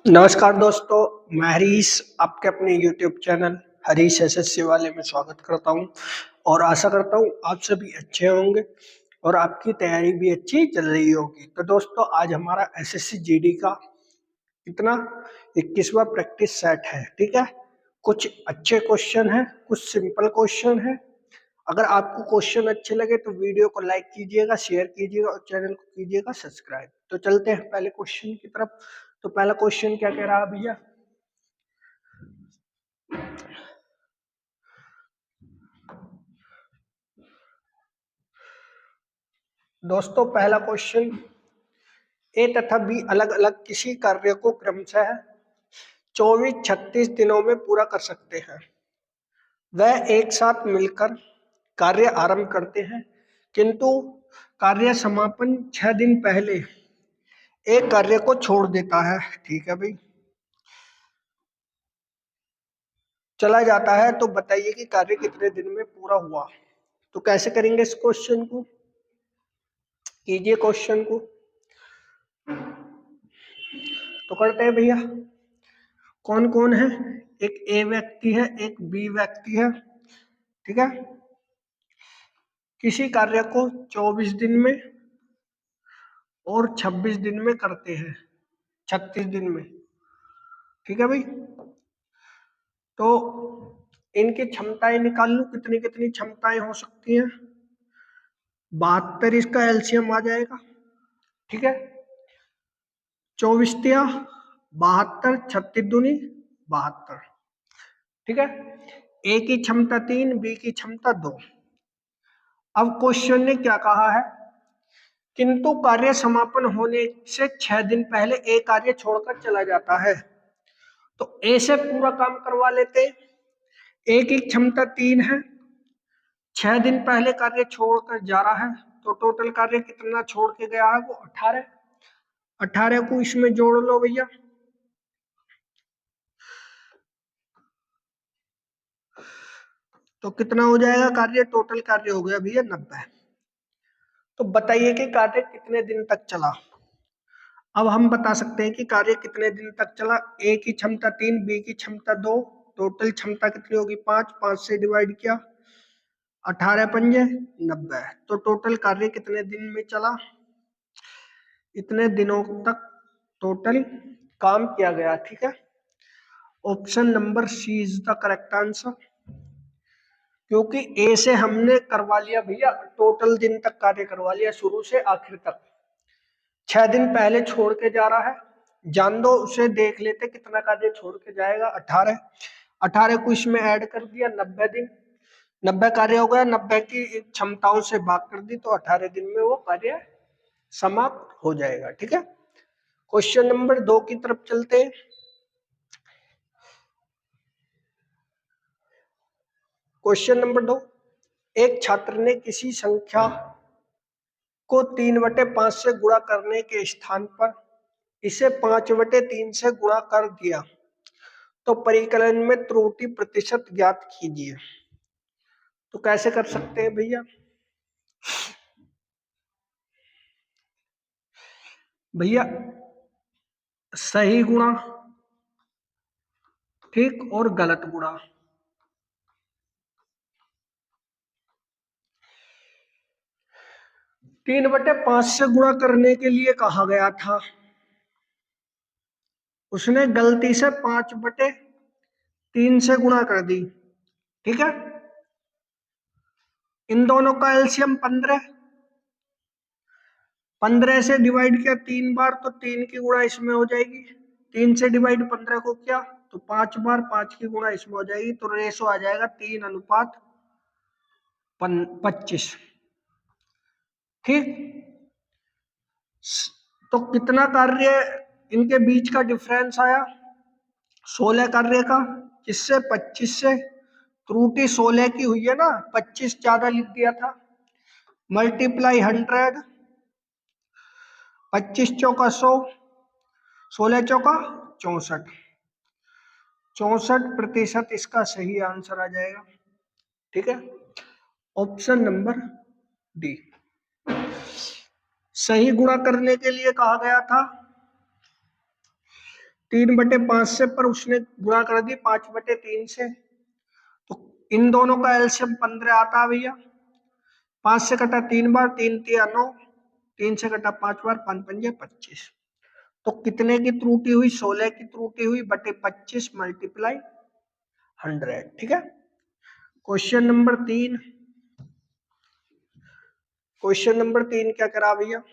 नमस्कार दोस्तों, मैं हरीश आपके अपने YouTube चैनल हरीश एसएससी वाले में स्वागत करता हूं और आशा करता हूं आप सभी अच्छे होंगे और आपकी तैयारी भी अच्छी चल रही होगी। तो दोस्तों, आज हमारा एसएससी जीडी का कितना 21वां प्रैक्टिस सेट है। ठीक है, कुछ अच्छे क्वेश्चन हैं, कुछ सिंपल क्वेश्चन हैं। अगर आपको क्वेश्चन अच्छे लगे तो वीडियो को लाइक कीजिएगा, शेयर कीजिएगा और चैनल को कीजिएगा सब्सक्राइब। तो चलते हैं पहले क्वेश्चन की तरफ। तो पहला क्वेश्चन क्या कह रहा है भैया? दोस्तों, पहला क्वेश्चन, ए तथा बी अलग अलग किसी कार्य को क्रमशः 24-36 दिनों में पूरा कर सकते हैं। वह एक साथ मिलकर कार्य आरंभ करते हैं, किंतु कार्य समापन 6 दिन पहले एक कार्य को छोड़ देता है। ठीक है भाई, चला जाता है। तो बताइए कि कार्य कितने दिन में पूरा हुआ। तो कैसे करेंगे इस क्वेश्चन को? कीजिए क्वेश्चन को। तो करते हैं भैया। कौन कौन है? एक ए व्यक्ति है, एक बी व्यक्ति है। ठीक है, किसी कार्य को 24 दिन में और 26 दिन में करते हैं, 36 दिन में। ठीक है भाई, तो इनकी क्षमताएं निकाल लूं, कितनी कितनी क्षमताएं हो सकती हैं। 72 इसका एलसीएम आ जाएगा। ठीक है, 24 तिया 72, 36 दूनी 72। ठीक है, ए की क्षमता 3, बी की क्षमता 2। अब क्वेश्चन ने क्या कहा है? किंतु कार्य समापन होने से 6 दिन पहले ए कार्य छोड़कर चला जाता है। तो ए से पूरा काम करवा लेते। ए की क्षमता 3 है, 6 दिन पहले कार्य छोड़कर जा रहा है, तो टोटल कार्य कितना छोड़ के गया है? वो 18। 18 को इसमें जोड़ लो भैया। तो कितना हो जाएगा कार्य? टोटल कार्य हो गया भैया 90। तो बताइए कि कार्य कितने दिन तक चला। अब हम बता सकते हैं कि कार्य कितने दिन तक चला। ए की क्षमता 3, बी की क्षमता 2, टोटल क्षमता कितनी होगी? 5। 5 से डिवाइड किया, 18 पंजे 90। तो टोटल कार्य कितने दिन में चला? इतने दिनों तक टोटल काम किया गया। ठीक है, option number C is the correct answer. क्योंकि ए से हमने करवा लिया भैया, टोटल दिन तक कार्य करवा लिया, शुरू से आखिर तक। 6 दिन पहले छोड़ के जा रहा है, जान दो उसे, देख लेते कितना कार्य छोड़ के जाएगा। 18। 18 को इसमें ऐड कर दिया, 90 दिन। 90 कार्य हो गया, 90 की क्षमताओं से भाग कर दी, तो 18 दिन में वो कार्य समाप्त हो जाएगा। ठीक है, क्वेश्चन नंबर 2 की तरफ चलते हैं। क्वेश्चन नंबर 2, एक छात्र ने किसी संख्या को 3/5 से गुणा करने के स्थान पर इसे 5/3 से गुणा कर दिया, तो परिकलन में त्रुटि प्रतिशत ज्ञात कीजिए। तो कैसे कर सकते हैं भैया? भैया सही गुणा, ठीक, और गलत गुणा। तीन बटे पांच से गुणा करने के लिए कहा गया था, उसने गलती से 5/3 से गुणा कर दी। ठीक है, इन दोनों का एलसीएम 15। 15 से डिवाइड किया 3 बार, तो 3 की गुणा इसमें हो जाएगी। 3 से डिवाइड 15 को किया तो 5 बार, 5 की गुणा इसमें हो जाएगी, तो रेशो आ जाएगा 3:25। ठीक, तो कितना कार्य इनके बीच का डिफरेंस आया? 16 कार्य का। किससे? 25 से। त्रुटि 16 की हुई है ना, 25 ज्यादा लिख दिया था। मल्टीप्लाई 100, 25 चौका 100, 16 चौका 64। 64% इसका सही आंसर आ जाएगा। ठीक है, ऑप्शन नंबर डी। सही गुणा करने के लिए कहा गया था, 3/5 से, पर उसने गुणा कर दी 5/3 से, तो इन दोनों का एलसीएम 15 आता है भैया। 5 से कटा 3 बार, 3 तिया 9, 3 से कटा 5 बार, 5 पंजे 25। तो कितने की त्रुटि हुई? 16 की त्रुटि हुई बटे 25 मल्टीप्लाई 100। ठीक है। क्वेश्चन नंबर 3, क्वेश्चन नंबर 3 क्या करा भैया?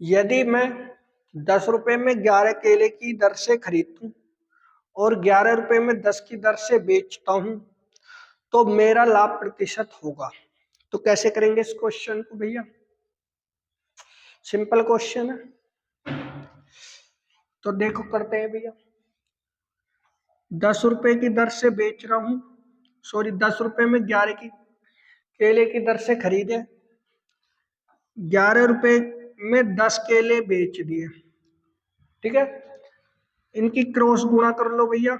यदि मैं 10 रुपए में 11 केले की दर से खरीदूं और 11 रुपए में 10 की दर से बेचता हूं, तो मेरा लाभ प्रतिशत होगा। तो कैसे करेंगे इस क्वेश्चन को भैया? सिंपल क्वेश्चन है, तो देखो करते हैं भैया। 10 रुपए की दर से बेच रहा हूं, सॉरी 10 रुपए में 11 की केले की दर से खरीदे, 11 रुपए में 10 केले बेच दिए। ठीक है, इनकी क्रॉस गुणा कर लो भैया।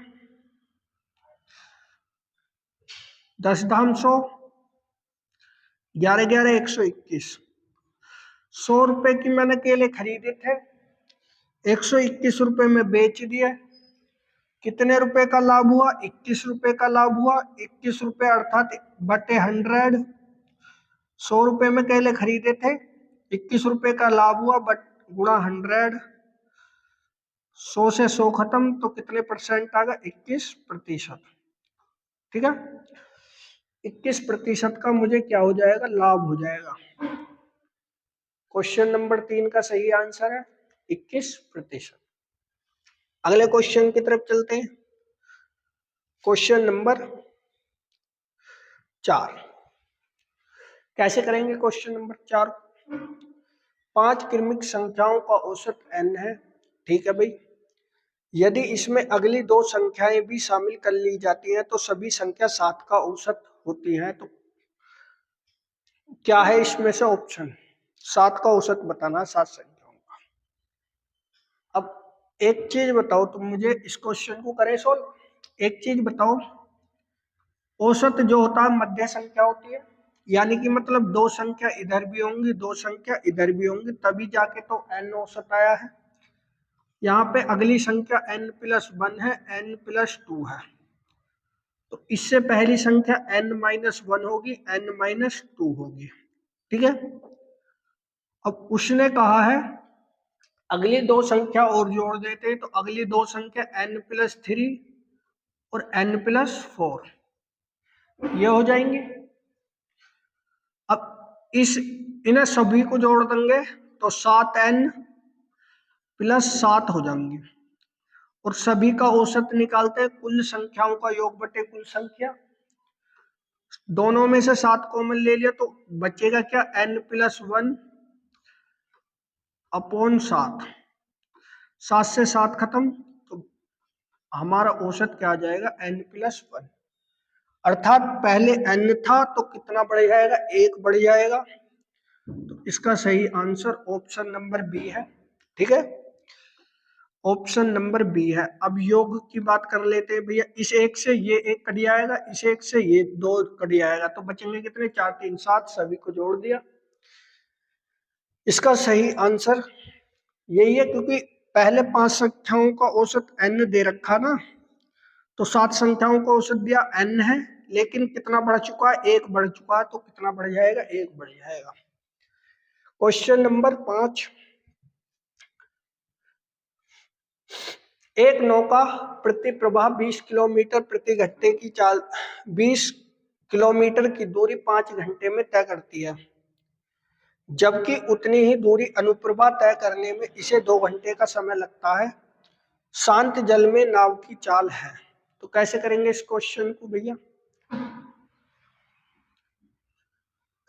10 धाम 100, 11 11 121। 100 रुपए की मैंने केले खरीदे थे, 121 रुपए में बेच दिए। कितने रुपए का लाभ हुआ? 21 रुपए का लाभ हुआ। 21 रुपए अर्थात बटे 100। 100 रुपए में केले खरीदे थे, 21 रुपए का लाभ हुआ बट गुणा 100। 100 से 100 खत्म, तो कितने परसेंट आ गया? 21%। ठीक है, 21% का मुझे क्या हो जाएगा? लाभ हो जाएगा। क्वेश्चन नंबर 3 का सही आंसर है 21%। अगले क्वेश्चन की तरफ चलते हैं। क्वेश्चन नंबर 4 कैसे करेंगे? क्वेश्चन नंबर 4, 5 क्रमिक संख्याओं का औसत n है। ठीक है भाई, यदि इसमें अगली दो संख्याएं भी शामिल कर ली जाती हैं तो सभी संख्या 7 का औसत होती है। तो क्या है इसमें से ऑप्शन? 7 का औसत बताना, 7 संख्याओं का। अब एक चीज बताओ तुम मुझे, इस क्वेश्चन को करें सोल्व। एक चीज बताओ, औसत जो होता है मध्य संख्या होती है, यानी कि मतलब दो संख्या इधर भी होंगी, दो संख्या इधर भी होंगी, तभी जाके तो n औसत आया है। यहाँ पे अगली संख्या n+1 है, n+2 है, तो इससे पहली संख्या n-1 होगी, n-2 होगी। ठीक है, अब उसने कहा है अगली दो संख्या और जोड़ देते, तो अगली दो संख्या n+3 और n+4 ये हो जाएंगे। अब इन्हें सभी को जोड़ देंगे तो 7n+7 हो जाएंगे, और सभी का औसत निकालते हैं कुल संख्याओं का योग बटे कुल संख्या। दोनों में से 7 कॉमन ले लिया तो बचेगा क्या? n+1 upon 7। 7 से 7 खत्म, तो हमारा औसत क्या आ जाएगा? n+1। अर्थात पहले n था तो कितना बढ़ जाएगा? 1 बढ़ जाएगा। तो इसका सही आंसर ऑप्शन नंबर बी है। ठीक है, ऑप्शन नंबर बी है। अब योग की बात कर लेते हैं भैया। इस एक से ये एक कट जाएगा, इस एक से ये दो कट जाएगा, तो बचेंगे कितने? 4 3 7, सभी को जोड़ दिया। इसका सही आंसर यही है, क्योंकि पहले 5 संख्याओं का औसत n दे रखा ना, तो 7 संख्याओं का औसत दिया n है, लेकिन कितना बढ़ चुका है? 1 बढ़ चुका है, तो कितना बढ़ जाएगा? 1 बढ़ जाएगा। क्वेश्चन नंबर 5, एक नौका प्रति प्रवाह 20 किलोमीटर प्रति घंटे की चाल 20 किलोमीटर की दूरी 5 घंटे में तय करती है, जबकि उतनी ही दूरी अनुप्रवाह तय करने में इसे 2 घंटे का समय लगता है। शांत जल में नाव की चाल है। तो कैसे करेंगे इस क्वेश्चन को भैया?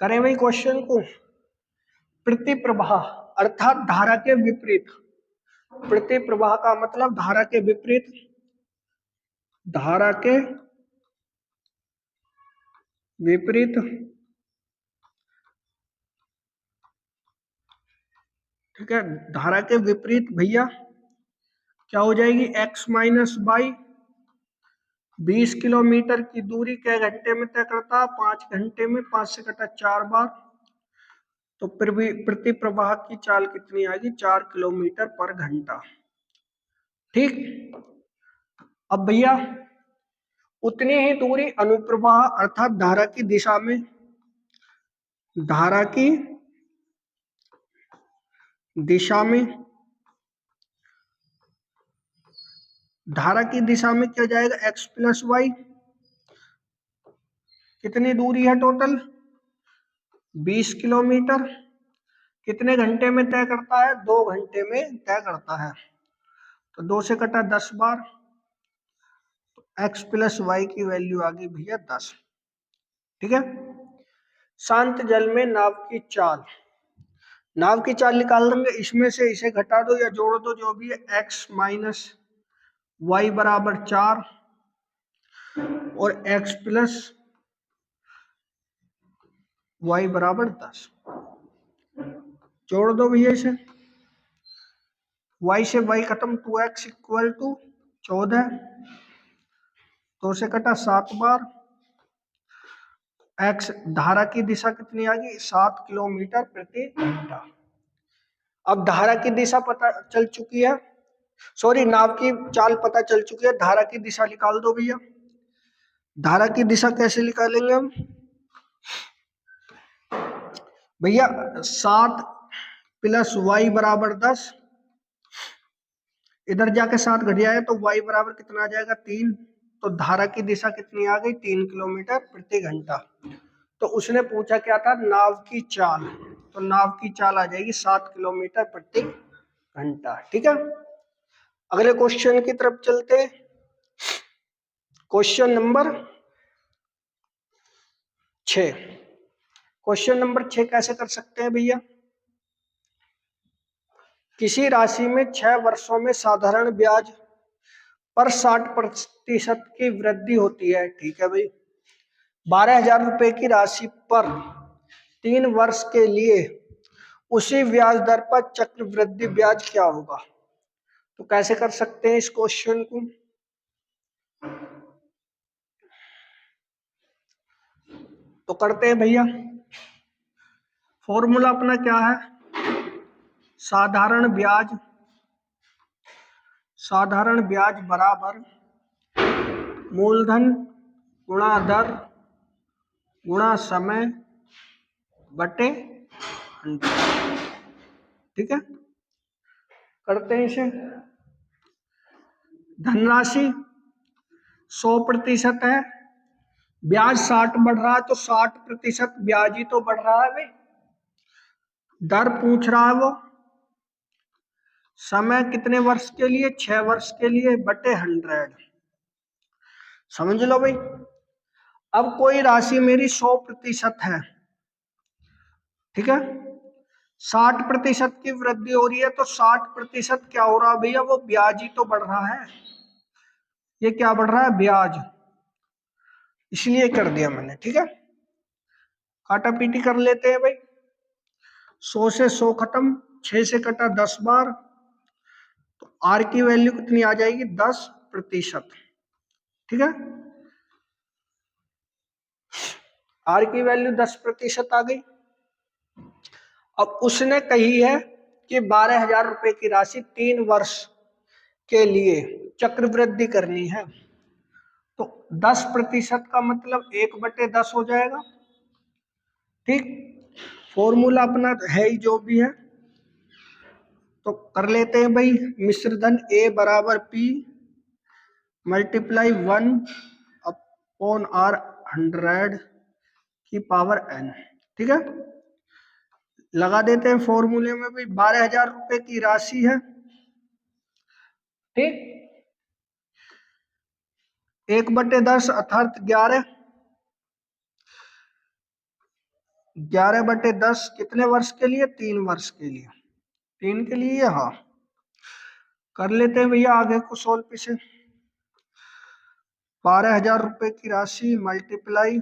करें भाई क्वेश्चन को। प्रति प्रवाह अर्थात धारा के विपरीत, प्रति प्रवाह का मतलब धारा के विपरीत, धारा के विपरीत। ठीक है, धारा के विपरीत भैया क्या हो जाएगी? x minus Y. 20 किलोमीटर की दूरी कै घंटे में तय करता? 5 घंटे में। 5 से कटा 4 बार, तो फिर भी प्रति प्रवाह की चाल कितनी आएगी? 4 किलोमीटर पर घंटा। ठीक। अब भैया उतनी ही दूरी अनुप्रवाह अर्थात धारा की दिशा में, धारा की दिशा में, धारा की दिशा में क्या जाएगा, x प्लस वाई। कितनी दूरी है टोटल, 20 किलोमीटर। कितने घंटे में तय करता है, 2 घंटे में तय करता है। तो 2 से कटा 10 बार, तो x प्लस वाई की वैल्यू आ गई भैया 10। ठीक है। शांत जल में नाव की चाल, नाव की चाल निकाल देंगे, इसमें से इसे घटा दो या जोड़ दो, जो भी है, x माइनस वाई बराबर 4 और x प्लस वाई बराबर 10। जोड़ दो भैया इसे, y से y खत्म, 2x इक्वल टू 14, 2 से कटा 7 बार, x धारा की दिशा कितनी आ गई, 7 किलोमीटर प्रति घंटा। अब धारा की दिशा पता चल चुकी है, सॉरी नाव की चाल पता चल चुकी है, धारा की दिशा निकाल दो भैया। धारा की दिशा कैसे निकालेंगे हम भैया, 7 प्लस वाई बराबर 10, इधर जाके 7 घट जाए तो y बराबर कितना आ जाएगा, 3। तो धारा की दिशा कितनी आ गई, 3 किलोमीटर प्रति घंटा। तो उसने पूछा क्या था, नाव की चाल, तो नाव की चाल आ जाएगी 7 किलोमीटर प्रति घंटा। ठीक है। अगले क्वेश्चन की तरफ चलते, क्वेश्चन नंबर 6। क्वेश्चन नंबर 6 कैसे कर सकते हैं भैया, किसी राशि में 6 वर्षों में साधारण ब्याज पर 60% की वृद्धि होती है। ठीक है भाई, 12,000 रुपए की राशि पर 3 वर्ष के लिए उसी ब्याज दर पर चक्रवृद्धि ब्याज क्या होगा। तो कैसे कर सकते हैं इस क्वेश्चन को, तो करते हैं भैया। फॉर्मूला अपना क्या है, साधारण ब्याज, साधारण ब्याज बराबर मूलधन गुणा दर गुणा समय बटे 100। ठीक है, करते हैं इसे। धनराशि 100% है, ब्याज 60 बढ़ रहा है, तो 60% ब्याज ही तो बढ़ रहा है भाई। दर पूछ रहा है वो, समय कितने वर्ष के लिए, 6 वर्ष के लिए, बटे 100। समझ लो भाई। अब कोई राशि मेरी 100% है, ठीक है, 60% की वृद्धि हो रही है, तो 60% क्या हो रहा है भैया, वो ब्याज ही तो बढ़ रहा है। ये क्या बढ़ रहा है, ब्याज, इसलिए कर दिया मैंने। ठीक है, काटा पीटी कर लेते हैं भाई। 100 से 100 खत्म, 6 से कटा 10 बार, तो आर की वैल्यू कितनी आ जाएगी, 10%। ठीक है, आर की वैल्यू 10% आ गई। अब उसने कही है कि 12,000 रुपए की राशि 3 वर्ष के लिए चक्रवृद्धि करनी है, तो 10% का मतलब 1/10 हो जाएगा। ठीक, फॉर्मूला अपना है ही जो भी है, तो कर लेते हैं भाई। मिश्रधन ए बराबर पी मल्टीप्लाई 1/R100 की पावर n। ठीक है, लगा देते हैं फॉर्मूले में भाई। 12,000 रुपए की राशि है, ठीक, 1/10 अर्थात 11, 11/10 कितने वर्ष के लिए, 3 वर्ष के लिए, 3 के लिए। हाँ, कर लेते हैं भैया आगे को सोल्व से। 12,000 रुपए की राशि मल्टीप्लाई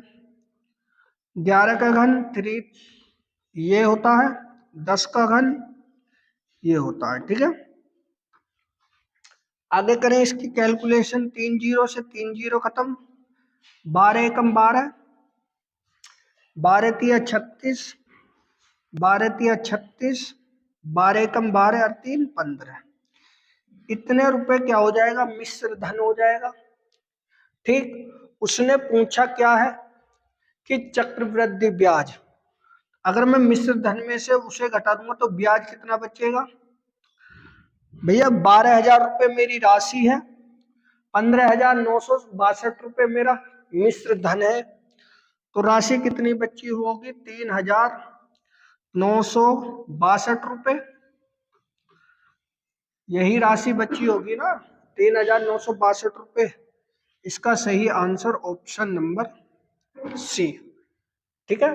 11 का घन 3 ये होता है, 10 का घन ये होता है। ठीक है, आगे करें इसकी कैलकुलेशन। 3 जीरो से 3 जीरो खत्म, 12 एकम 12, 12 तिया 36, 12 तिया 36, 12 एकम 12 और 3 15। इतने रुपए क्या हो जाएगा, मिश्र धन हो जाएगा। ठीक, उसने पूछा क्या है कि चक्रवृद्धि ब्याज, अगर मैं मिश्र धन में से उसे घटा दूंगा तो ब्याज कितना बचेगा भैया, 12,000 रुपये मेरी राशि है, 15,962 रुपये मेरा मिश्र धन है, तो राशि कितनी बची होगी, 3,962 रुपये। यही राशि बची होगी ना, 3,962 रुपये। इसका सही आंसर ऑप्शन नंबर सी। ठीक है,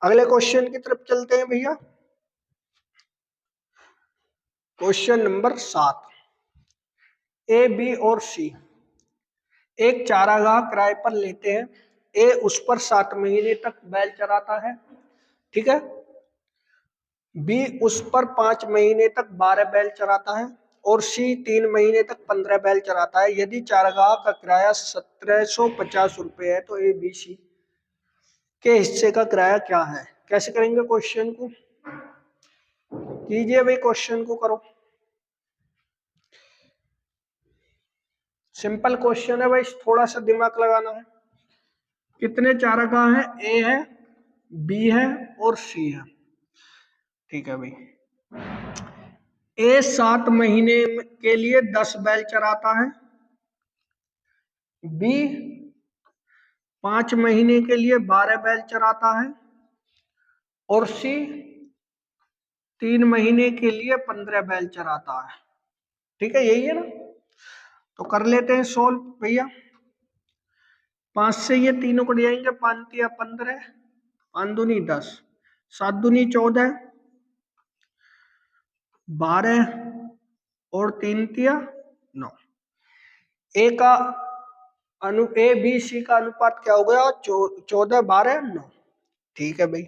अगले क्वेश्चन की तरफ चलते हैं भैया। क्वेश्चन नंबर 7, ए बी और सी एक चारागाह किराए पर लेते हैं। ए उस पर 7 महीने तक बैल चराता है, ठीक है। बी उस पर 5 महीने तक 12 बैल चराता है और सी 3 महीने तक 15 बैल चराता है। यदि चारागाह का किराया 1750 रुपये है तो ए बी सी के हिस्से का किराया क्या है। कैसे करेंगे क्वेश्चन को, कीजिए भाई, क्वेश्चन को करो। सिंपल क्वेश्चन है भाई, थोड़ा सा दिमाग लगाना है। कितने चारागाह हैं, ए है, बी है और सी है, ठीक है भाई। ए 7 महीने के लिए 10 बैल चराता है, बी 5 महीने के लिए 12 बैल चराता है और सी 3 महीने के लिए 15 बैल चराता है। ठीक है, यही है ना, तो कर लेते हैं सोल्व भैया। 5 से ये तीनों को जाएंगे, 5 तिया 15, 5 दूनी 10, 7 दूनी 14, 12 और 3 तिया 9। ए का ए बी सी का अनुपात क्या हो गया, 14 12 9। ठीक है भाई,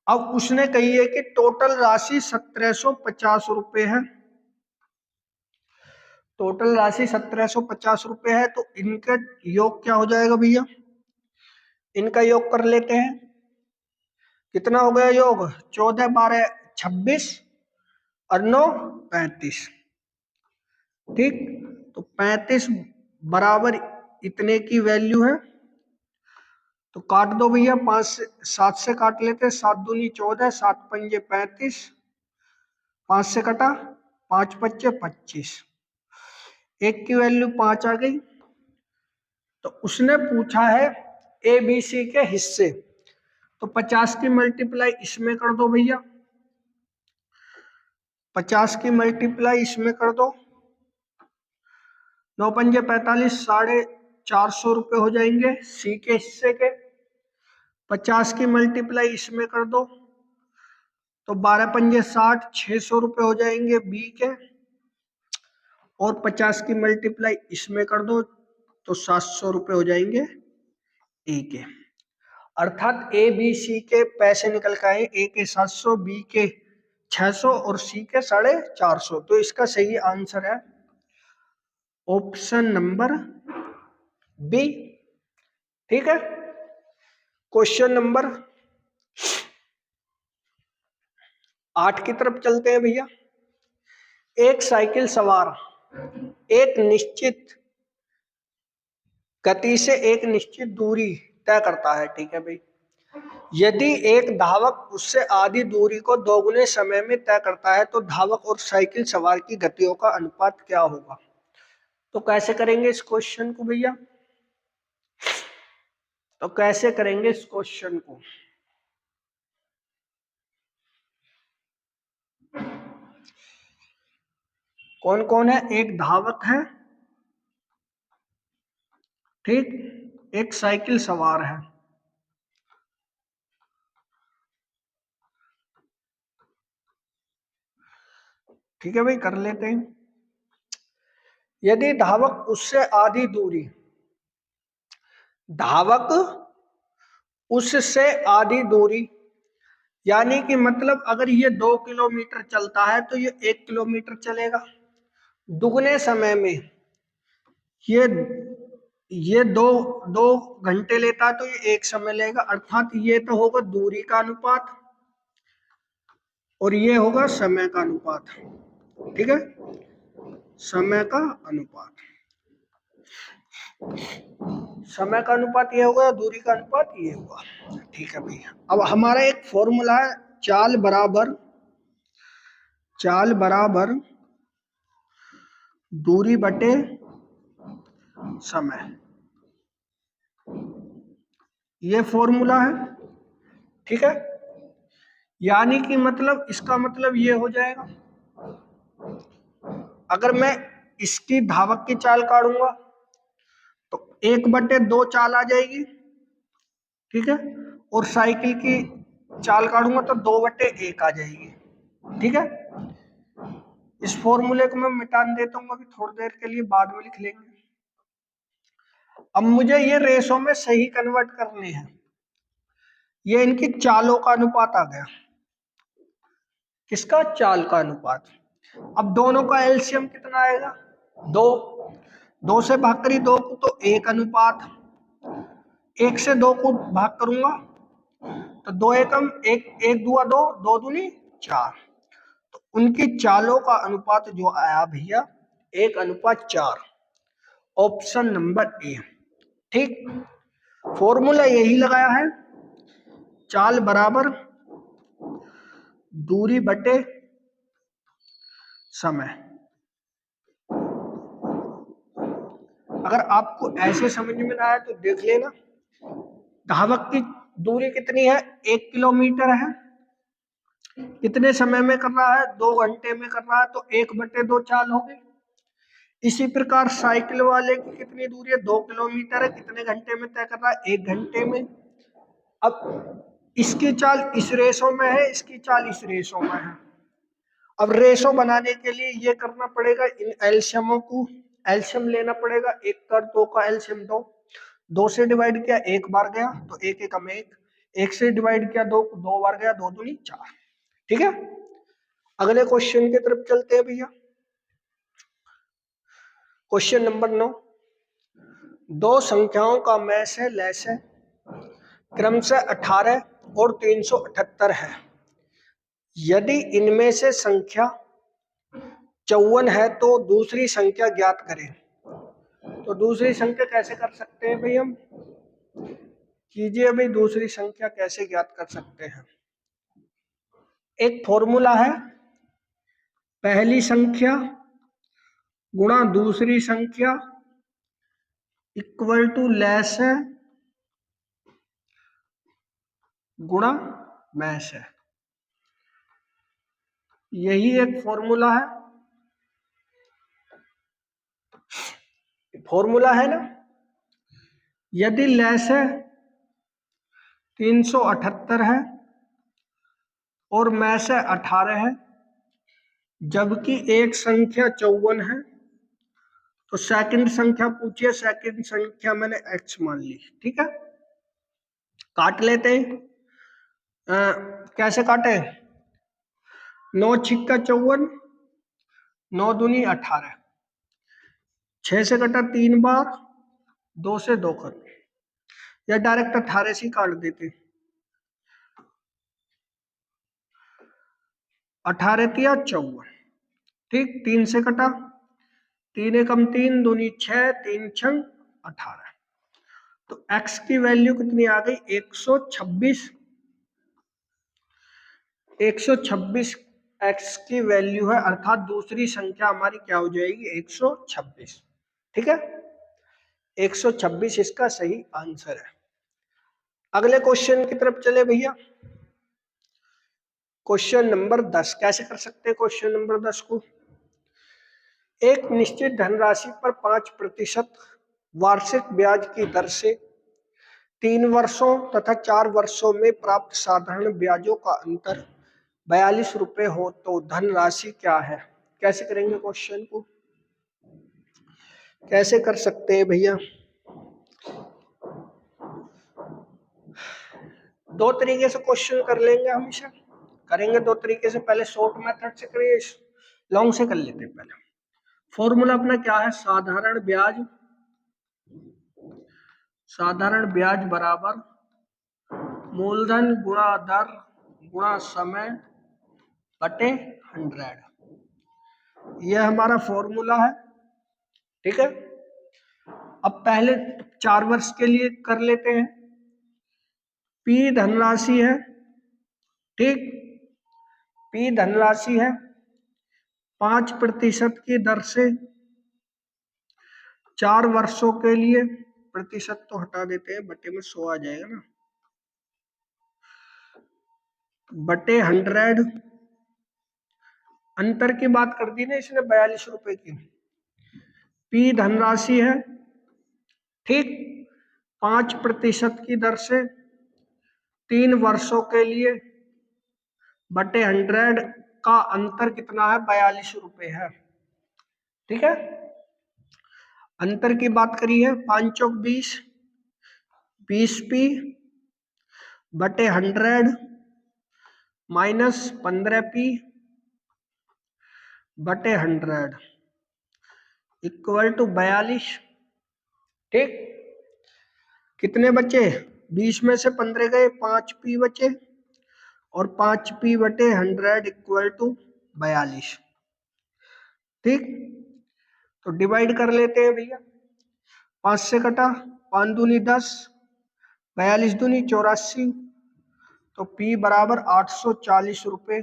अब उसने कही है कि टोटल राशि 1750 रुपये है। टोटल राशि 1750 रुपये है, तो इनका योग क्या हो जाएगा भैया, इनका योग कर लेते हैं। कितना हो गया योग, 14 12 26 और 9 35। ठीक, तो 35 बराबर इतने की वैल्यू है, तो काट दो भैया, 5 से 7 से काट लेते हैं, 7 दूनी 14, 7 पंजे 35, 5 से कटा, 5 पच्चे 25, एक की वैल्यू 5 आ गई। तो उसने पूछा है ए बी सी के हिस्से, तो 50 की मल्टीप्लाई इसमें कर दो भैया, 50 की मल्टीप्लाई इसमें कर दो, 9 पंजे 45, 450 रुपये हो जाएंगे सी के हिस्से के। 50 की मल्टीप्लाई इसमें कर दो तो 12 पंजे 60, 600 रुपये हो जाएंगे बी के, और 50 की मल्टीप्लाई इसमें कर दो तो 700 रुपये हो जाएंगे ए के। अर्थात ए बी सी के पैसे निकल के आए, ए के 700, बी के 600 और सी के 450। तो इसका सही आंसर है ऑप्शन नंबर बी। ठीक है, क्वेश्चन नंबर 8 की तरफ चलते हैं भैया। एक साइकिल सवार एक निश्चित गति से एक निश्चित दूरी तय करता है, ठीक है भाई। यदि एक धावक उससे आधी दूरी को दोगुने समय में तय करता है तो धावक और साइकिल सवार की गतियों का अनुपात क्या होगा। तो कैसे करेंगे इस क्वेश्चन को भैया, तो कैसे करेंगे इस क्वेश्चन को, कौन कौन है, एक धावक है, ठीक, एक साइकिल सवार है। ठीक है भाई, कर लेते हैं। यदि धावक उससे आधी दूरी, धावक उससे आधी दूरी, यानी कि मतलब अगर ये 2 किलोमीटर चलता है तो ये 1 किलोमीटर चलेगा। दुगने समय में ये दो घंटे लेता है तो ये 1 समय लेगा, अर्थात ये तो होगा दूरी का अनुपात। और ये होगा समय का अनुपात। ठीक है, समय का अनुपात, समय का अनुपात ये होगा, दूरी का अनुपात ये होगा। ठीक है भैया, अब हमारा एक फॉर्मूला है, चाल बराबर दूरी बटे समय, ये फॉर्मूला है। ठीक है, यानी कि मतलब इसका मतलब ये हो जाएगा, अगर मैं इसकी धावक की चाल काटूंगा तो 1/2 चाल आ जाएगी। ठीक है, और साइकिल की चाल काटूंगा तो 2/1 आ जाएगी। ठीक है, इस फॉर्मूले को मैं मिटा देता हूँ अभी थोड़ी देर के लिए, बाद में लिख लेंगे। अब मुझे ये रेशो में सही कन्वर्ट करने हैं, ये इनकी चालों का अनुपात आ गया। किसका? चाल का अनुपात। अब दोनों का एलसीएम कितना आएगा? 2। 2 से भाग करी 2 को तो 1 अनुपात, 1 से 2 को भाग करूंगा तो 2 एकम 1, 1 दुआ 2, 2 दूनी 4। तो उनकी चालों का अनुपात जो आया भैया 1:4, ऑप्शन नंबर ए। ठीक, फॉर्मूला यही लगाया है, चाल बराबर दूरी बटे समय। अगर आपको ऐसे समझ में ना आए तो देख लेना, धावक की दूरी कितनी है? 1 किलोमीटर है, कितने समय में कर रहा है? 2 घंटे में कर रहा है, तो 1/2 चाल हो गई। इसी प्रकार साइकिल वाले की कितनी दूरी है? 2 किलोमीटर है, कितने घंटे में तय कर रहा है? 1 घंटे में। अब इसकी चाल इस रेशो में है, इसकी चाल इस रेशो में है। अब रेशो बनाने के लिए ये करना पड़ेगा, इन एलसीएमों को एलसीएम लेना पड़ेगा। 1 कर 2 का एलसीएम 2, 2 से डिवाइड किया 1 बार गया तो 1 एकम 1, 1 से डिवाइड किया 2 2 बार गया, 2 दूनी 4। ठीक है, अगले क्वेश्चन की तरफ चलते हैं भैया। क्वेश्चन नंबर 9, दो संख्याओं का मैस है लेस है, क्रमशः 18 और 378 है। यदि इनमें से संख्या 54 है तो दूसरी संख्या ज्ञात करें। तो दूसरी संख्या कैसे कर सकते हैं भाई हम? कीजिए भाई, दूसरी संख्या कैसे ज्ञात कर सकते हैं? एक फॉर्मूला है, पहली संख्या गुणा दूसरी संख्या इक्वल टू लेस है गुणा मैस है। यही एक फॉर्मूला है, फॉर्मूला है ना। यदि लेस है 378 है और मैस है 18 है, जबकि एक संख्या 54 है, तो सेकंड संख्या पूछिए। सेकंड संख्या मैंने x मान ली। ठीक है, काट लेते हैं। कैसे काटे? 9 छिक्का 54, 9 दूनी 18, 6 से कटा 3 बार, 2 से 2 कर, या डायरेक्ट 18 से काट देते। 18 तिया 54। ठीक, 3 से कटा, 3 एकम 3, दूनी 6, 3 छंग 18। तो x की वैल्यू कितनी आ गई? 126। 126 x की वैल्यू है, अर्थात दूसरी संख्या हमारी क्या हो जाएगी? 126। ठीक है, 126 इसका सही आंसर है। अगले क्वेश्चन की तरफ चले भैया। क्वेश्चन नंबर 10 कैसे कर सकते हैं? क्वेश्चन नंबर 10 को, एक निश्चित धनराशि पर 5% वार्षिक ब्याज की दर से 3 वर्षों तथा 4 वर्षों में प्राप्त साधारण ब्याजों का अंतर 42 रुपए हो तो धनराशि क्या है? कैसे करेंगे क्वेश्चन को? कैसे कर सकते हैं भैया? दो तरीके से क्वेश्चन कर लेंगे, हमेशा करेंगे दो तरीके से। पहले शॉर्ट मेथड से करिए, लॉन्ग से कर लेते हैं। पहले फॉर्मूला अपना क्या है? साधारण ब्याज बराबर मूलधन गुणा दर गुणा समय बटे 100, ये हमारा फॉर्मूला है। ठीक है, अब पहले 4 वर्ष के लिए कर लेते हैं। P धनराशि है, ठीक, P धनराशि है 5% की दर से 4 वर्षों के लिए, प्रतिशत तो हटा देते हैं, बटे में 100 आ जाएगा ना, बटे 100, अंतर की बात कर दी ना इसने 42 रुपए की। P धनराशि है, ठीक, 5% की दर से 3 वर्षों के लिए, बटे 100 का अंतर कितना है, 42 रुपए है। ठीक है, अंतर की बात करी है, 5 चौक 20, 20P बटे 100 माइनस 15P बटे 100 इक्वल टू 42। ठीक, कितने बचे, 20 में से 15 गए, 5P बचे, और 5P बटे 100 इक्वल टू 42। ठीक, तो डिवाइड कर लेते हैं भैया, 5 से कटा, 5 दूनी 10, 42 दूनी 84, तो P बराबर 840 रुपए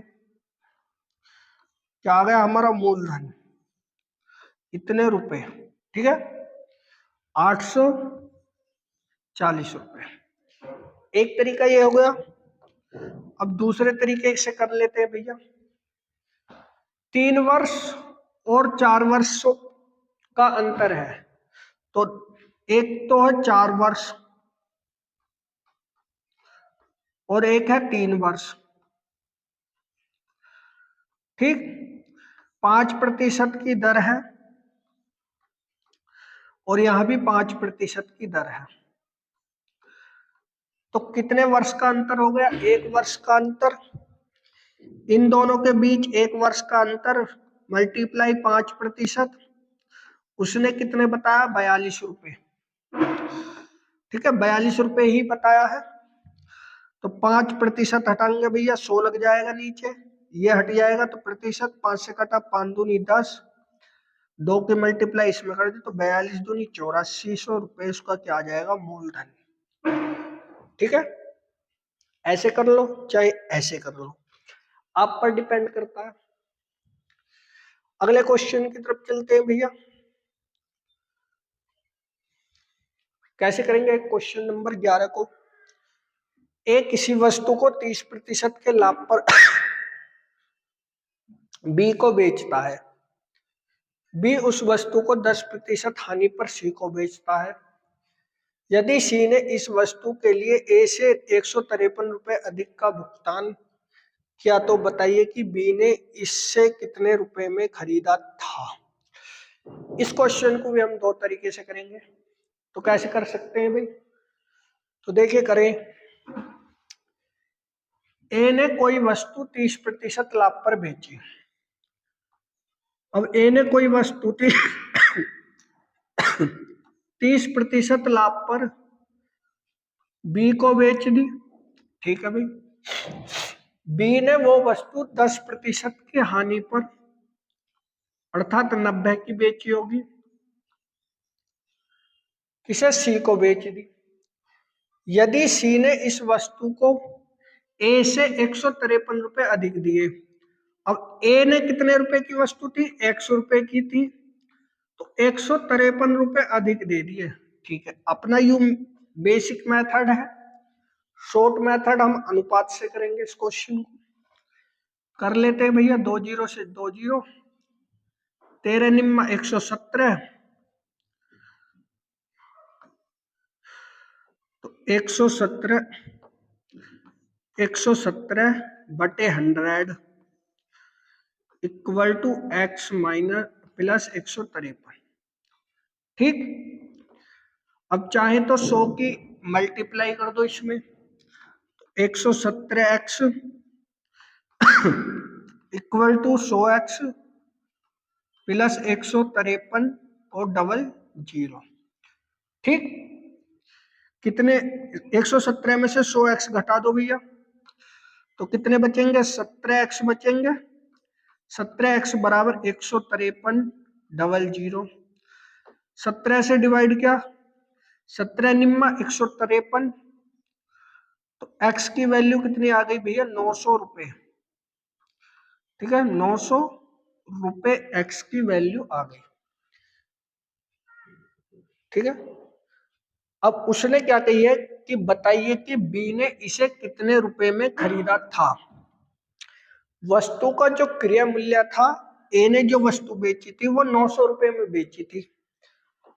क्या आ गया हमारा मूलधन, इतने रुपए। ठीक है, 840 रुपए। एक तरीका ये हो गया। अब दूसरे तरीके से कर लेते हैं भैया, 3 वर्ष और 4 वर्षों का अंतर है, तो एक तो है 4 वर्ष और एक है 3 वर्ष। ठीक, 5% की दर है और यहां भी 5% की दर है, तो कितने वर्ष का अंतर हो गया, 1 वर्ष का अंतर, इन दोनों के बीच 1 वर्ष का अंतर मल्टीप्लाई 5%, उसने कितने बताया, 42 रुपए। ठीक है, 42 रुपए ही बताया है, तो 5% हटाएंगे भैया, 100 लग जाएगा नीचे, ये हट जाएगा, तो प्रतिशत 5 से कटा, 5 दूनी 10, 2 की मल्टीप्लाई इसमें कर दी, तो 42 दूनी 8400 रुपए उसका क्या आ जाएगा, मूलधन। ठीक है, ऐसे कर लो चाहे ऐसे कर लो, आप पर डिपेंड करता है। अगले क्वेश्चन की तरफ चलते हैं भैया, कैसे करेंगे, क्वेश्चन नंबर 11 को, ए किसी वस्तु को 30% के लाभ पर बी को बेचता है, बी उस वस्तु को 10% हानि पर सी को बेचता है। यदि सी ने इस वस्तु के लिए ए से 153 रुपए अधिक का भुगतान किया, तो बताइए कि बी ने इससे कितने रुपए में खरीदा था। इस क्वेश्चन को भी हम 2 तरीके से करेंगे, तो कैसे कर सकते हैं भाई, तो देखिए करें, ए ने कोई वस्तु 30% लाभ पर बेची। अब ए ने कोई वस्तु 30% लाभ पर बी को बेच दी। ठीक है भाई, बी ने वो वस्तु 10% की हानि पर अर्थात 90 की बेची होगी, किसे, सी को बेच दी। यदि सी ने इस वस्तु को ए से 153 रुपए अधिक दिए, अब ए ने कितने रुपए की वस्तु थी, 100 रुपए की थी, तो 153 रुपए अधिक दे दिए। ठीक है, अपना यू बेसिक मेथड है, शॉर्ट मेथड हम अनुपात से करेंगे इस क्वेश्चन को। कर लेते हैं भैया, 2 जीरो से 2 जीरो, 13 निम्मा 117, तो 117 बटे 100 equal to X minus plus 153। ठीक, अब चाहे तो 100 की मल्टीप्लाई कर दो इसमें, तो 117x equal to 100x plus 153 और डबल जीरो। ठीक, कितने, 117 में से 100x घटा दो भैया, तो कितने बचेंगे, 17x बचेंगे। 17x बराबर 153,000। 17 से डिवाइड किया, 17 निम्मा 153, तो x की वैल्यू कितनी आ गई भैया, 900 रुपए। ठीक है, 900 रुपए x की वैल्यू आ गई। ठीक है, अब उसने क्या कही है कि बताइए कि बी ने इसे कितने रुपए में खरीदा था। वस्तु का जो क्रिया मूल्य था, ए ने जो वस्तु बेची थी वो 900 रुपए में बेची थी।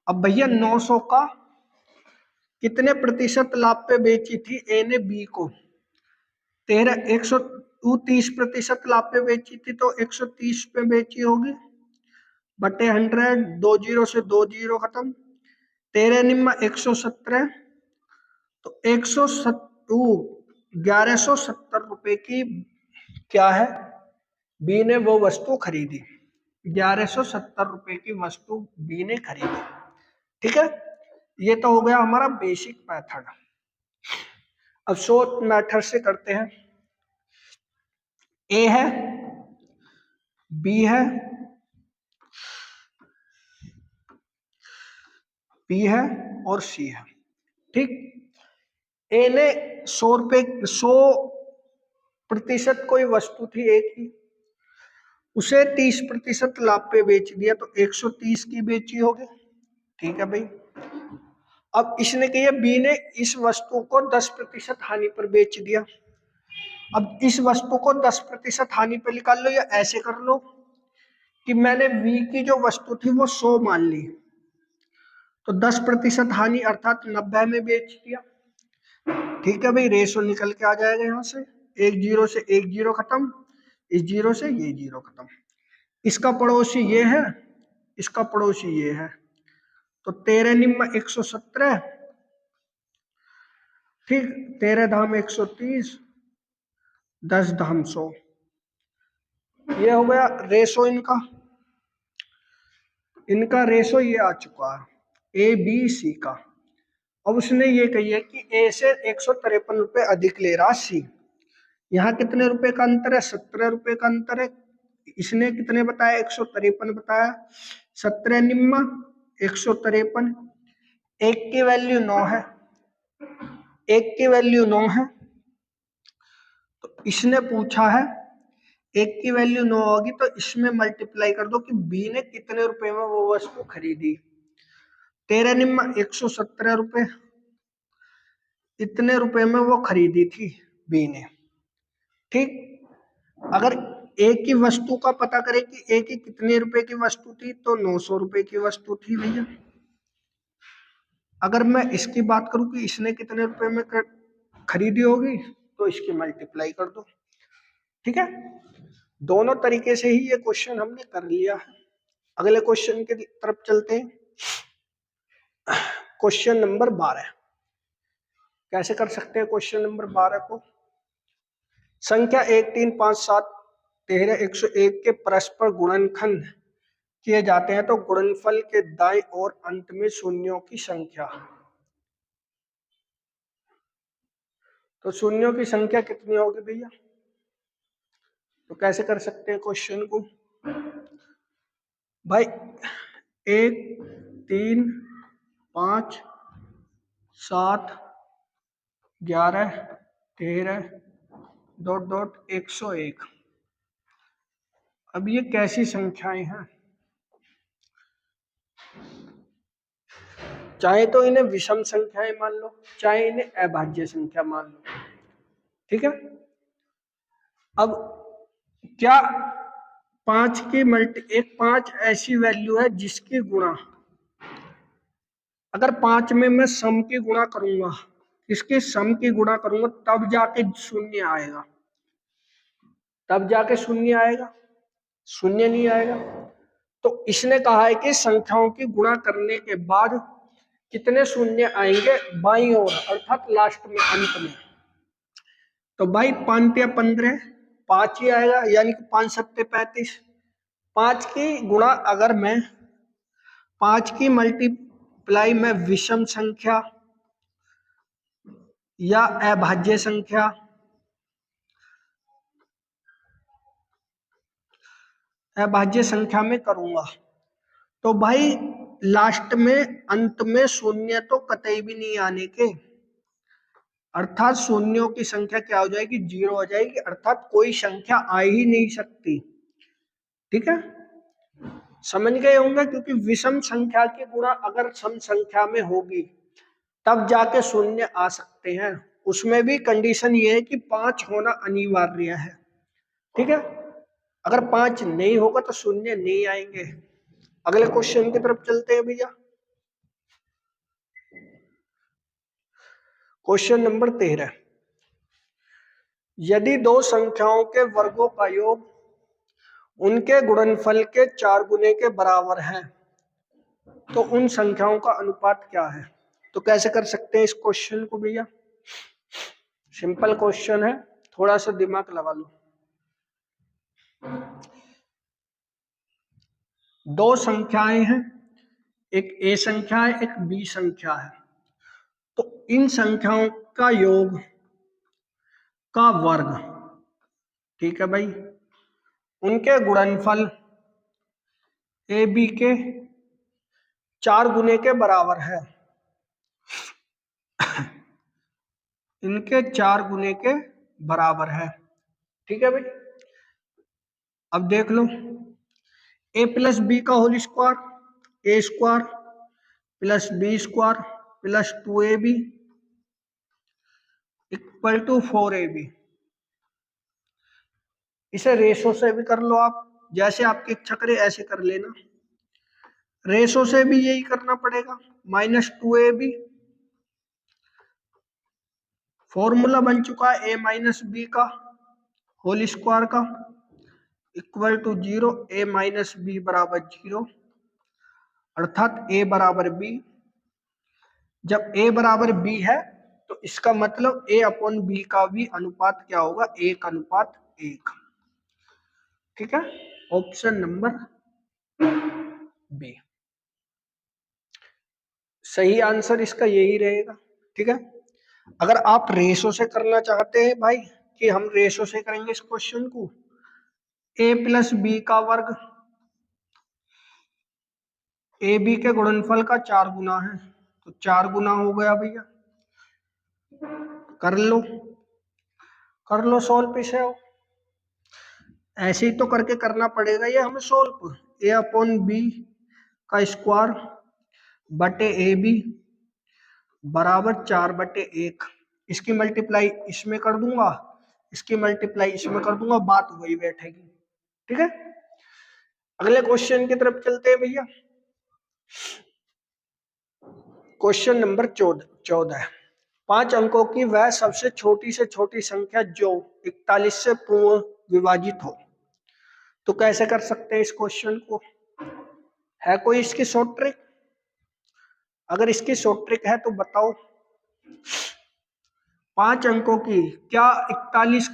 अब भैया 900 का कितने प्रतिशत लाभ पे बेची थी ए ने बी को, 30% लाभ पे बेची थी, तो 130 पे बेची होगी बटे 100, 2 जीरो से 2 जीरो खत्म, 13 निम्मा 117, तो 1170 रुपए की क्या है, बी ने वो वस्तु खरीदी। 1170 रुपए की वस्तु बी ने खरीदी। ठीक है, ये तो हो गया हमारा बेसिक मेथड। अब शॉर्ट मेथड से करते हैं। ए है, बी है, बी है और सी है। ठीक, ए ने 100% कोई वस्तु थी ए की, उसे 30% लाभ पे बेच दिया, तो 130 की बेची होगी। ठीक है भाई, अब इसने कही बी ने इस वस्तु को 10% हानि पर बेच दिया। अब इस वस्तु को 10% हानि पर निकाल लो, या ऐसे कर लो कि मैंने बी की जो वस्तु थी वो 100 मान ली, तो 10% हानि अर्थात 90 में बेच दिया। ठीक है भाई, रेशो निकल के आ जाएगा यहाँ से, एक जीरो से एक जीरो खत्म, इस जीरो से ये जीरो खत्म। इसका पड़ोसी ये है, इसका पड़ोसी ये है, तो 13 निम्मा 117, ठीक, 13 धाम 130, 10 धाम 100। ये हो गया रेशो इनका। इनका रेशो ये आ चुका है ए बी सी का। अब उसने ये कही है कि ए से 153 रुपए अधिक ले रहा सी। यहाँ कितने रुपए का अंतर है, 17 रुपए का अंतर है। इसने कितने बताया, 153 बताया। 17 निम्मा 153, एक की वैल्यू 9 है, एक की वैल्यू 9 है, तो इसने पूछा है एक की वैल्यू 9 होगी तो इसमें मल्टीप्लाई कर दो कि बी ने कितने रुपए में वो वस्तु खरीदी। 13 निम्मा 117 रुपए, इतने रुपए में वो खरीदी थी बी ने। ठीक, अगर ए की वस्तु का पता करें कि ए की कितने रुपए की वस्तु थी, तो 900 रुपए की वस्तु थी भैया। अगर मैं इसकी बात करूं कि इसने कितने रुपए में खरीदी होगी, तो इसकी मल्टीप्लाई कर दो। ठीक है, दोनों तरीके से ही ये क्वेश्चन हमने कर लिया है। अगले क्वेश्चन की तरफ चलते हैं। क्वेश्चन नंबर 12 कैसे कर सकते हैं क्वेश्चन नंबर 12 को। संख्या 1 3 5 7 13 101 के परस्पर गुणनखंड किए जाते हैं तो गुणनफल के दाईं ओर अंत में शून्यों की संख्या, तो शून्यों की संख्या कितनी होगी भैया। तो कैसे कर सकते हैं क्वेश्चन को भाई, 1 3 5 7 11 13 डॉट डॉट 101। अब ये कैसी संख्याएं हैं, चाहे तो इन्हें विषम संख्याएं मान लो, चाहे इन्हें अभाज्य संख्या मान लो। ठीक है, अब क्या 5 की एक 5 ऐसी वैल्यू है जिसकी गुणा, अगर 5 में मैं सम की गुणा करूंगा, इसके सम की गुणा करूंगा तब जाके शून्य आएगा, तब जाके शून्य आएगा, शून्य नहीं आएगा। तो इसने कहा है कि संख्याओं की गुणा करने के बाद कितने शून्य आएंगे बाईं ओर, अर्थात लास्ट में, अंत में। तो भाई 5 या 15, 5 ही आएगा, यानी कि 5 सत्ते 35। 5 की गुणा अगर मैं 5 की मल्टीप्लाई में विषम संख्या या अभाज्य संख्या अभाज्य संख्या में करूंगा, तो भाई लास्ट में अंत में शून्य तो कतई भी नहीं आने के, अर्थात शून्यों की संख्या क्या हो जाएगी, 0 हो जाएगी, अर्थात कोई संख्या आ ही नहीं सकती। ठीक है, समझ गए होंगे, क्योंकि विषम संख्या की गुणा अगर सम संख्या में होगी तब जाके शून्य आ सकते हैं, उसमें भी कंडीशन ये है कि 5 होना अनिवार्य है। ठीक है, अगर 5 नहीं होगा तो शून्य नहीं आएंगे। अगले क्वेश्चन की तरफ चलते हैं भैया। क्वेश्चन नंबर 13, यदि दो संख्याओं के वर्गों का योग उनके गुणनफल के 4 गुने के बराबर है तो उन संख्याओं का अनुपात क्या है। तो कैसे कर सकते हैं इस क्वेश्चन को भैया, सिंपल क्वेश्चन है, थोड़ा सा दिमाग लगा लो। दो संख्याएं हैं, एक ए संख्या है, एक बी संख्या है, तो इन संख्याओं का योग का वर्ग, ठीक है भाई, उनके गुणनफल ए बी के 4 गुने के बराबर है, इनके 4 गुने के बराबर है। ठीक है भाई, अब देख लो, ए प्लस बी का whole square, A square plus B square plus 2ab equal to 4ab। इसे रेशो से भी कर लो आप, जैसे आपकी इच्छा करे ऐसे कर लेना। रेशो से भी यही करना पड़ेगा, -2ab, फॉर्मूला बन चुका है a माइनस बी का होल स्क्वायर का equal to 0, a minus B बराबर 0, अर्थात a बराबर b। जब a बराबर b है तो इसका मतलब a अपॉन b का भी अनुपात क्या होगा, 1:1। ठीक है, ऑप्शन नंबर बी सही आंसर इसका यही रहेगा। ठीक है, अगर आप रेशो से करना चाहते हैं भाई कि हम रेशो से करेंगे इस क्वेश्चन को, a प्लस बी का वर्ग ए बी के गुणनफल का 4 गुना है, तो 4 गुना हो गया भैया, कर लो सोल्व इसे। ऐसे ही तो करके करना पड़ेगा ये हमें सोल्व, ए अपॉन बी का स्क्वायर बटे ए बी बराबर 4/1, इसकी मल्टीप्लाई इसमें कर दूंगा, इसकी मल्टीप्लाई इसमें कर दूंगा, बात वही बैठेगी। ठीक है, अगले क्वेश्चन की तरफ चलते हैं भैया। क्वेश्चन नंबर 14, 5 अंकों की वह सबसे छोटी से छोटी संख्या जो 41 से पूर्ण विभाजित हो। तो कैसे कर सकते हैं इस क्वेश्चन को, है कोई इसकी शॉर्ट ट्रिक? अगर इसकी शॉर्ट ट्रिक है तो बताओ। 5 अंकों की, क्या 41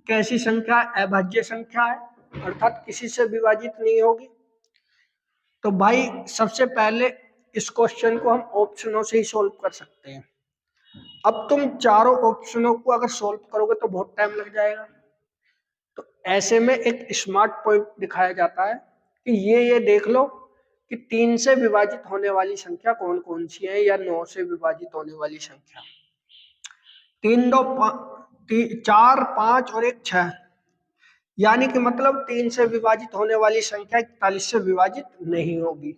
कैसी संख्या है, अभाज्य संख्या है, अर्थात किसी से विभाजित नहीं होगी। तो भाई सबसे पहले इस क्वेश्चन को हम ऑप्शनों से ही सॉल्व कर सकते हैं। अब तुम चारों ऑप्शनों को अगर सॉल्व करोगे तो बहुत टाइम लग जाएगा, तो ऐसे में एक स्मार्ट पॉइंट दिखाया जाता है कि ये देख लो कि 3 से विभाजित होने वाली संख्या कौन कौन सी है, या 9 से विभाजित होने वाली संख्या। 3, 2, 4, 5 और 1 6, यानी कि मतलब 3 से विभाजित होने वाली संख्या 41 से विभाजित नहीं होगी।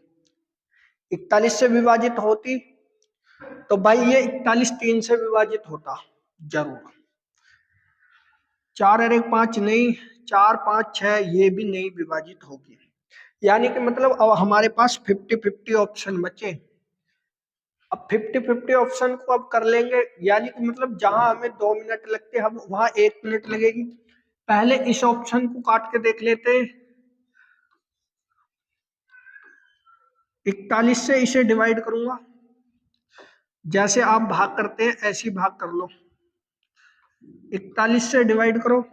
41 से विभाजित होती तो भाई ये 41 3 से विभाजित होता जरूर। 4 और 1 5 नहीं, 4 5 6 ये भी नहीं विभाजित होगी, यानी कि मतलब अब हमारे पास 50-50 ऑप्शन बचे। अब 50-50 ऑप्शन को अब कर लेंगे, यानी कि मतलब जहां हमें 2 मिनट लगते हम वहां 1 मिनट लगेगी। पहले इस ऑप्शन को काट के देख लेते, 41 से इसे डिवाइड करूंगा, जैसे आप भाग करते हैं ऐसे ही भाग कर लो। 41 से डिवाइड करो,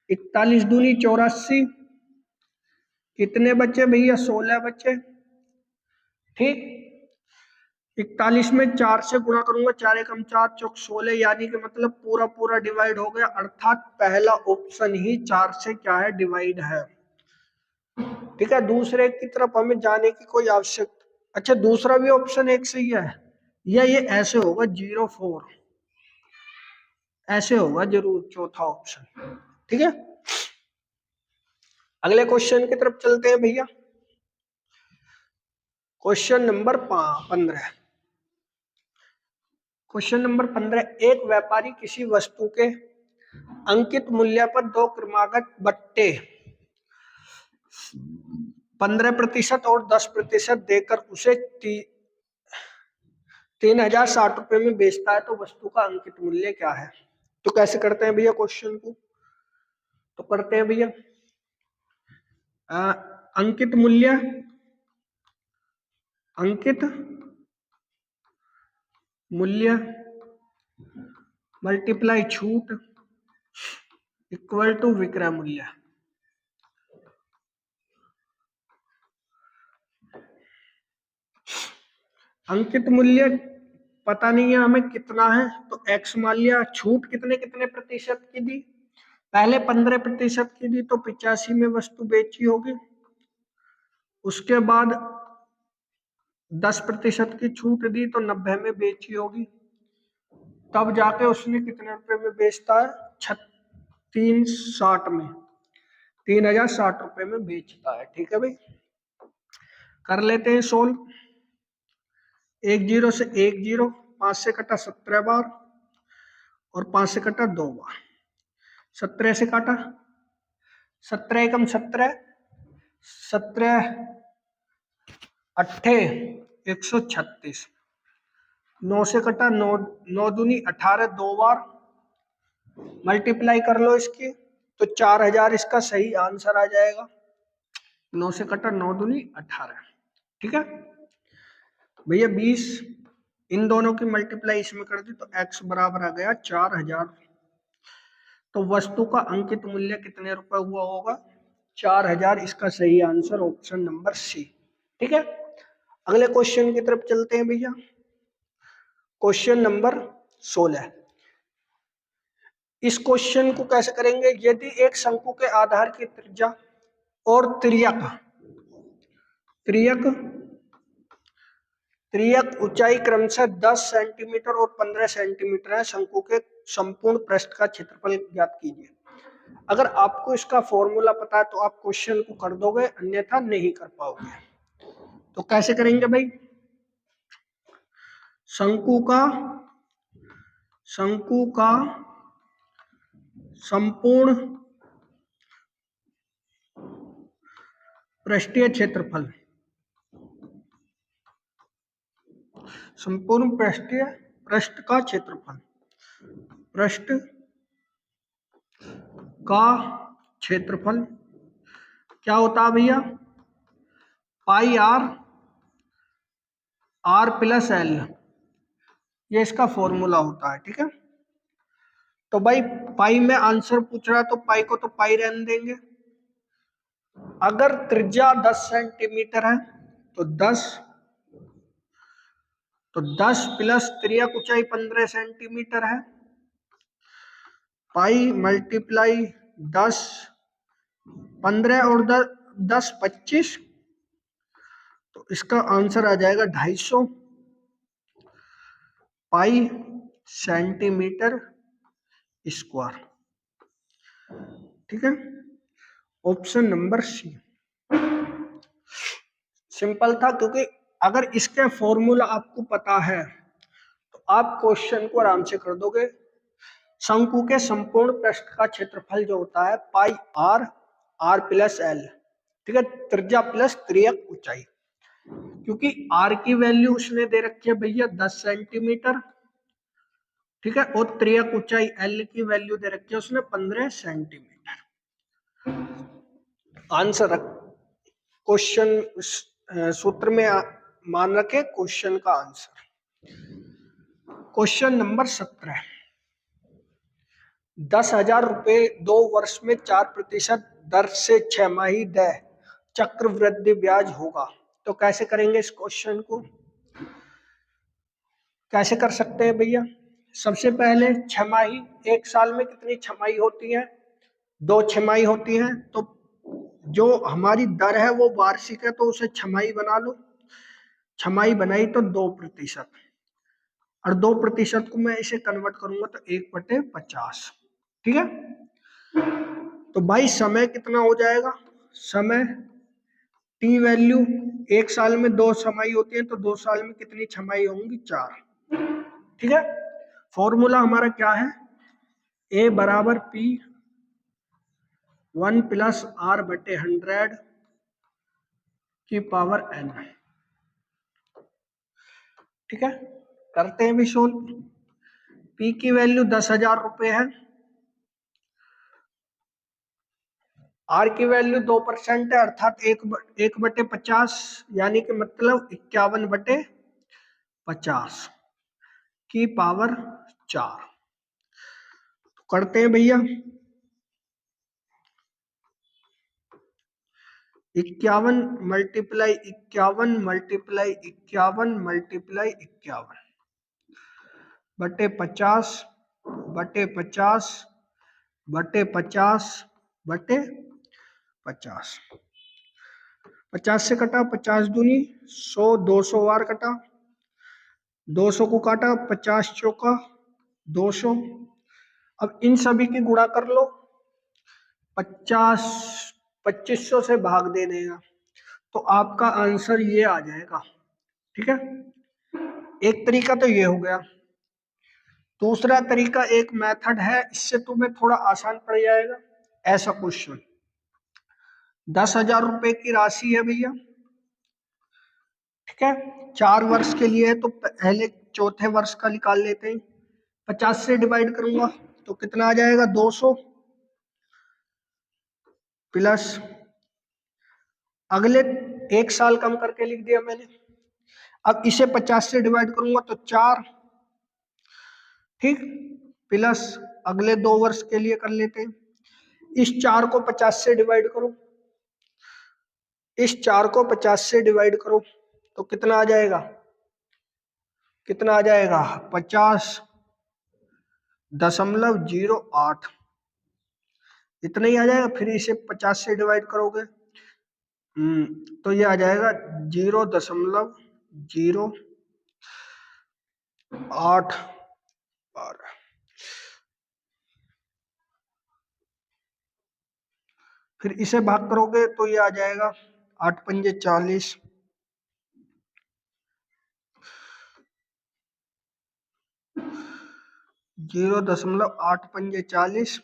41 दूनी 84, कितने बच्चे भैया, 16 बच्चे। ठीक, 41 में 4 से गुणा करूंगा, 4 एकम 4 चौक 16, यानी कि मतलब पूरा पूरा डिवाइड हो गया, अर्थात पहला ऑप्शन ही 4 से क्या है, डिवाइड है। ठीक है, दूसरे की तरफ हमें जाने की कोई आवश्यकता। अच्छा, दूसरा भी ऑप्शन एक सही है, या ये ऐसे होगा 0 4, ऐसे होगा जरूर चौथा ऑप्शन। ठीक है, अगले क्वेश्चन की तरफ चलते हैं भैया। Question number 15। क्वेश्चन नंबर 15, एक व्यापारी किसी वस्तु के अंकित मूल्य पर दो क्रमागत बट्टे 15% और 10% देकर उसे 3060 रुपए में बेचता है, तो वस्तु का अंकित मूल्य क्या है? तो कैसे करते हैं भैया क्वेश्चन को? तो करते हैं भैया, अंकित मूल्य, अंकित मूल्य मल्टीप्लाई छूट इक्वल टू विक्रय मूल्य। अंकित मूल्य पता नहीं है हमें कितना है, तो x मान लिया। छूट कितने कितने प्रतिशत की दी? पहले 15% की दी, तो 85 में वस्तु बेची होगी। उसके बाद 10% की छूट दी, तो 90 में बेची होगी। तब जाके उसने कितने रुपए में बेचता है? 360 में, 3060 रुपए में बेचता है। ठीक है भाई, कर लेते हैं सोल्व। 10 से 10, 5 से कटा 17 बार और 5 से कटा 2 बार, 17 से काटा, 17 एकम 17, 17 अट्ठे 136, 9 से कटा 9, 9 दूनी 18, 2 बार मल्टीप्लाई कर लो इसकी, तो 4000 इसका सही आंसर आ जाएगा। 9 से कटा 9 दूनी 18। ठीक है भैया, 20 इन दोनों की मल्टीप्लाई इसमें कर दी, तो x बराबर आ गया 4000। तो वस्तु का अंकित मूल्य कितने रुपए हुआ होगा? 4000। इसका सही आंसर ऑप्शन नंबर सी। ठीक है, अगले क्वेश्चन की तरफ चलते हैं भैया। Question number 16। इस क्वेश्चन को कैसे करेंगे? यदि एक शंकु के आधार की त्रिज्या और त्रियक त्रियक त्रियक ऊंचाई क्रमशः 10 सेंटीमीटर और 15 सेंटीमीटर है, शंकु के संपूर्ण पृष्ठ का क्षेत्रफल ज्ञात कीजिए। अगर आपको इसका फॉर्मूला पता है तो आप क्वेश्चन को कर दोगे, अन्यथा नहीं कर पाओगे। तो कैसे करेंगे भाई? शंकु का संपूर्ण पृष्ठीय क्षेत्रफल, संपूर्ण पृष्ठ का क्षेत्रफल, पृष्ठ का क्षेत्रफल क्या होता है भैया? पाई आर प्लस एल, ये इसका फॉर्मूला होता है। ठीक है, तो भाई पाई में आंसर पूछ रहा है, तो पाई को तो पाई रहने देंगे। अगर त्रिज्या 10 सेंटीमीटर है तो 10 प्लस त्रियक ऊंचाई 15 सेंटीमीटर है, पाई मल्टीप्लाई 10, 15 और 10 25, तो इसका आंसर आ जाएगा 250 पाई सेंटीमीटर स्क्वायर। ठीक है, ऑप्शन नंबर सी। सिंपल था, क्योंकि अगर इसके फॉर्मूला आपको पता है तो आप क्वेश्चन को आराम से कर दोगे। शंकु के संपूर्ण पृष्ठ का क्षेत्रफल जो होता है पाई आर प्लस एल। ठीक है, त्रिज्या प्लस त्रियक ऊंचाई, क्योंकि आर की वैल्यू उसने दे रखी है भैया 10 सेंटीमीटर। ठीक है, और त्रियक ऊंचाई एल की वैल्यू दे रखी है उसने 15 सेंटीमीटर। आंसर क्वेश्चन सूत्र में मान रखे क्वेश्चन का आंसर। Question number 17। 10,000 रुपए 2 वर्ष में 4% दर से 6 दर चक्रवृद्धि ब्याज होगा, तो कैसे करेंगे इस क्वेश्चन को? कैसे कर सकते हैं भैया? सबसे पहले छमाही, एक साल में कितनी छमाही होती है? 2 छमाही होती हैं, तो जो हमारी दर है वो वार्षिक है, तो उसे छमाही बना लो। छमाही बनाई तो 2%, और 2% को मैं इसे कन्वर्ट करूंगा तो 1/50। ठीक है, तो भाई समय कितना हो जाएगा? समय टी वैल्यू, 1 साल में 2 छमाही होती है, तो 2 साल में कितनी छमाही होंगी? 4। ठीक है, फॉर्मूला हमारा क्या है? ए बराबर P 1+R/100 की पावर n। ठीक है, करते हैं भी सोल्व। P की वैल्यू 10,000 रुपए है, R की वैल्यू 2% है, अर्थात 1/50, यानी कि मतलब 51/50 की पावर 4। तो करते हैं भैया, 51 मल्टीप्लाई 51 मल्टीप्लाई 51 मल्टीप्लाई 51/50/50/50/50। 50 से कटा, 50 दूनी 100, 200 वार कटा, 200 को काटा, 50 चौका 200। अब इन सभी की गुणा कर लो, 50 2500 से भाग दे देगा, तो आपका आंसर ये आ जाएगा। ठीक है, एक तरीका तो ये हो गया। दूसरा तरीका, एक मेथड है, इससे तुम्हें थोड़ा आसान पड़ जाएगा। ऐसा क्वेश्चन, 10,000 रुपए की राशि है भैया। ठीक है, 4 वर्ष के लिए है, तो पहले चौथे वर्ष का निकाल लेते हैं। 50 से डिवाइड करूंगा तो कितना आ जाएगा? 200 प्लस अगले 1 साल कम करके लिख दिया मैंने। अब इसे 50 से डिवाइड करूंगा तो 4, ठीक, प्लस अगले 2 वर्ष के लिए कर लेते हैं। इस 4 को 50 से डिवाइड करो, इस 4 को 50 से डिवाइड करो तो कितना आ जाएगा? कितना आ जाएगा? 50.08, इतना ही आ जाएगा। फिर इसे 50 से डिवाइड करोगे तो ये आ जाएगा 0.08। फिर इसे भाग करोगे तो ये आ जाएगा 8 पंजे 40, 0.8 पंजे 40,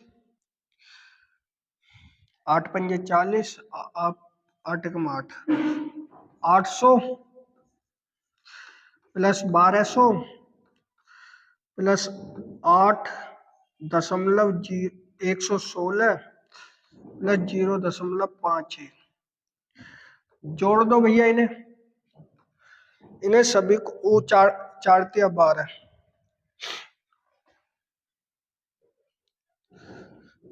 8 पंजे 40, आप 8 एकम 8, 800 प्लस 1200 प्लस 8.116 प्लस 0.51। जोड़ दो भैया इन्हें, इन्हें सभी को 4×4=12।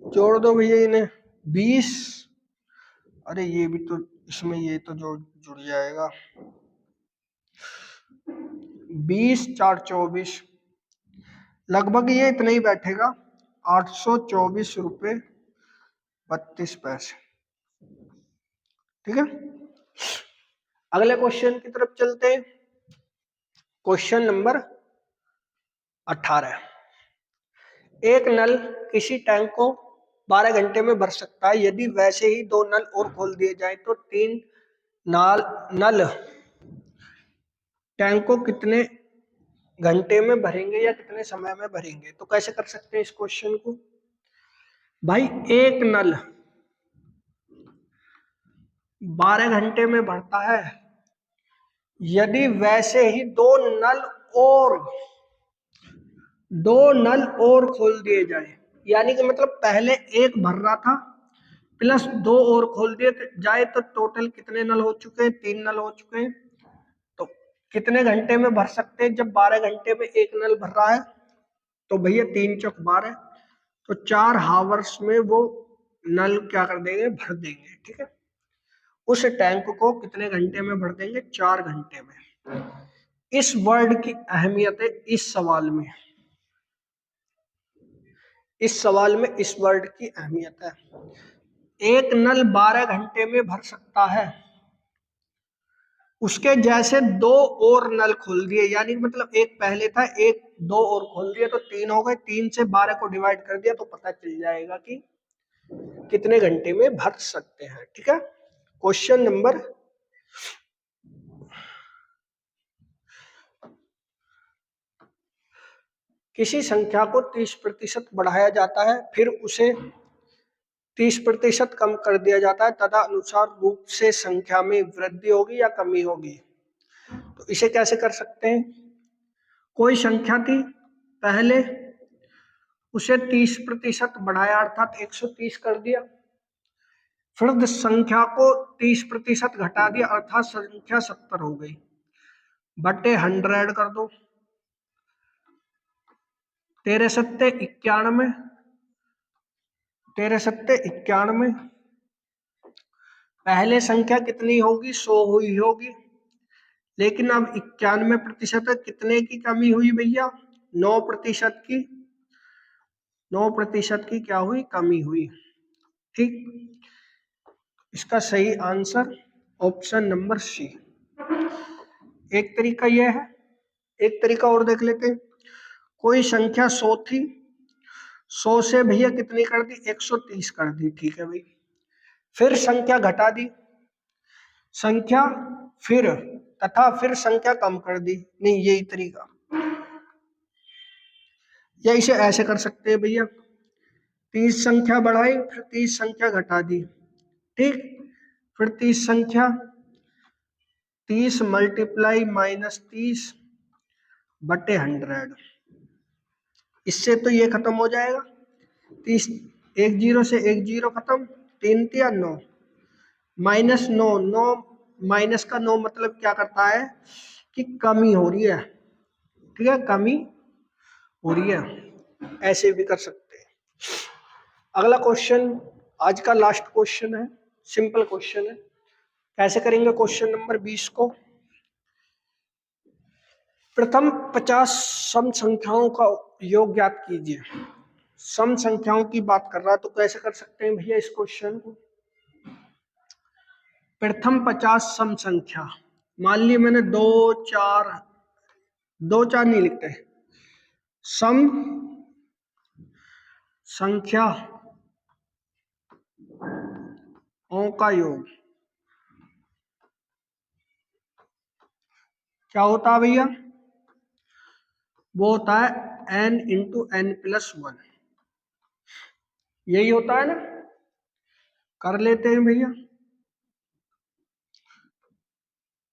जोड़ दो भैया इन्हें, 20, अरे ये भी तो इसमें ये तो जो जुड़ जाएगा, 20×4=24, लगभग ये इतना ही बैठेगा, 824 रुपये 32 पैसे। ठीक है, अगले क्वेश्चन की तरफ चलते हैं। क्वेश्चन नंबर 18, एक नल किसी टैंक को 12 घंटे में भर सकता है, यदि वैसे ही 2 नल और खोल दिए जाए तो 3 नल टैंक को कितने घंटे में भरेंगे या कितने समय में भरेंगे? तो कैसे कर सकते हैं इस क्वेश्चन को? भाई एक नल 12 घंटे में भरता है, यदि वैसे ही 2 नल और खोल दिए जाए, यानी कि मतलब पहले एक भर रहा था प्लस 2 और खोल दिए जाए, तो टोटल कितने नल हो चुके हैं? 3 नल हो चुके हैं। तो कितने घंटे में भर सकते हैं? जब 12 घंटे में एक नल भर रहा है तो भैया 3×4 = 12, तो 4 हावर्स में वो नल क्या कर देंगे? भर देंगे। ठीक है, उस टैंक को कितने घंटे में भर देंगे? 4 घंटे में। इस वर्ड की अहमियत है इस सवाल में, इस सवाल में इस वर्ड की अहमियत है। एक नल 12 घंटे में भर सकता है, उसके जैसे 2 और नल खोल दिए, यानी मतलब एक पहले था, एक 2 और खोल दिया तो 3 हो गए। 3 से 12 को डिवाइड कर दिया तो पता चल जाएगा कि कितने घंटे में भर सकते हैं। ठीक है, क्वेश्चन नंबर किसी संख्या को 30% बढ़ाया जाता है, फिर उसे 30% कम कर दिया जाता है, तथा अनुसार रूप से संख्या में वृद्धि होगी या कमी होगी। तो इसे कैसे कर सकते हैं? कोई संख्या थी, पहले उसे 30% बढ़ाया अर्थात 130 कर दिया, फिर संख्या को 30% घटा दिया अर्थात संख्या 70 हो गई, बटे 100 कर दो, 13 सत्ते 91, 13 सत्ते 91। पहले संख्या कितनी होगी? 100 हुई होगी, लेकिन अब 91% कितने की कमी हुई भैया? 9% की, 9% की क्या हुई? कमी हुई। ठीक, इसका सही आंसर ऑप्शन नंबर सी। एक तरीका यह है, एक तरीका और देख लेते हैं। कोई संख्या 100 थी, 100 से भैया कितनी कर दी? 130 कर दी। ठीक है भाई, फिर संख्या घटा दी, संख्या फिर तथा फिर संख्या कम कर दी। नहीं, यही तरीका, या इसे ऐसे कर सकते हैं भैया, 30 संख्या बढ़ाई, फिर 30 संख्या घटा दी। ठीक, फिर 30 संख्या, 30 मल्टीप्लाई -30 बटे 100। इससे तो ये खत्म हो जाएगा, 30, एक जीरो से एक जीरो खत्म, 3 तिया 9, -9, 9 माइनस का 9 मतलब क्या करता है कि कमी हो रही है। ठीक है, कमी हो रही है, ऐसे भी कर सकते हैं। अगला क्वेश्चन आज का लास्ट क्वेश्चन है, सिंपल क्वेश्चन है। कैसे करेंगे क्वेश्चन नंबर 20 को? प्रथम 50 सम संख्याओं का योग ज्ञात कीजिए। सम संख्याओं की बात कर रहा है, तो कैसे कर सकते हैं भैया इस क्वेश्चन को? प्रथम 50 सम संख्या, मान ली मैंने 2 4, 2 4 नहीं लिखते, सम संख्या का योग क्या होता है भैया? वो होता है n × n+1, यही होता है ना। कर लेते हैं भैया,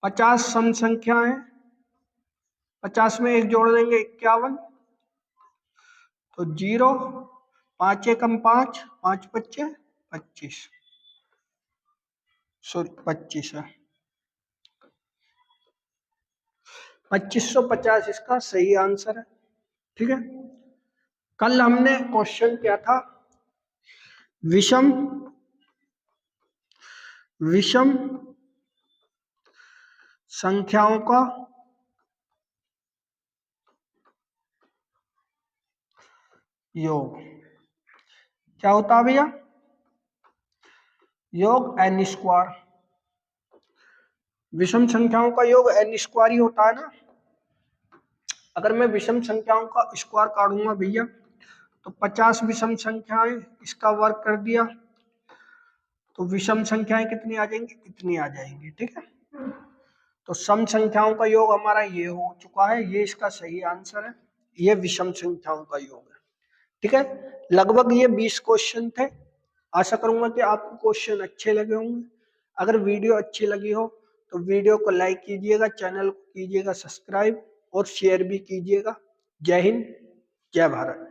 50 सम संख्या है, 50 में एक जोड़ देंगे 51, तो 0, 5 एकम 5, 5 पच्चे 25, सॉरी 25 है, 2550 इसका सही आंसर है। ठीक है, कल हमने क्वेश्चन किया था विषम संख्याओं का योग क्या होता है भैया? योग n²। विषम संख्याओं का योग n² ही होता है ना। अगर मैं विषम संख्याओं का स्क्वायर काटूंगा भैया, तो 50 विषम संख्याएं, इसका वर्ग कर दिया तो विषम संख्याएं कितनी आ जाएंगी? इतनी आ जाएंगी। ठीक है, तो सम संख्याओं का योग हमारा ये हो चुका है, ये इसका सही आंसर है, ये विषम संख्याओं का योग है। ठीक है, लगभग ये 20 क्वेश्चन थे। आशा करूंगा कि आपको क्वेश्चन अच्छे लगे होंगे। अगर वीडियो अच्छी लगी हो तो वीडियो को लाइक कीजिएगा, चैनल को कीजिएगा सब्सक्राइब और शेयर भी कीजिएगा। जय हिंद, जय भारत।